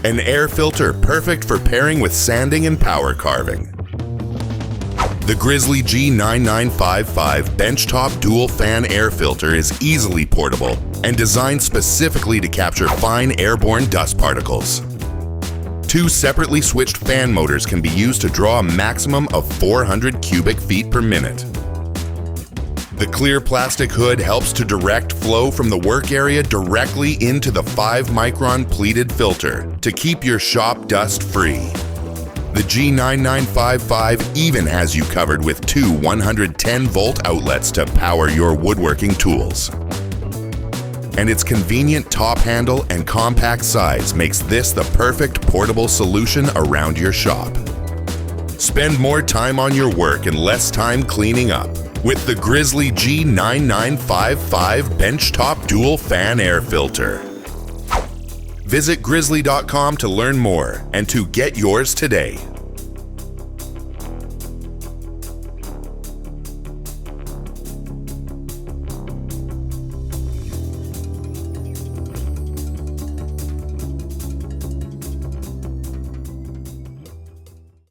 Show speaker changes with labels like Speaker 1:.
Speaker 1: An air filter perfect for pairing with sanding and power carving. The Grizzly G9955 Benchtop dual fan air filter is easily portable and designed specifically to capture fine airborne dust particles. 2 separately switched fan motors can be used to draw a maximum of 400 cubic feet per minute. The clear plastic hood helps to direct flow from the work area directly into the 5-micron pleated filter to keep your shop dust free. The G9955 even has you covered with 2 110-volt outlets to power your woodworking tools. And its convenient top handle and compact size makes this the perfect portable solution around your shop. Spend more time on your work and less time cleaning up with the Grizzly G9955 Benchtop Dual Fan Air Filter. Visit grizzly.com to learn more and to get yours today.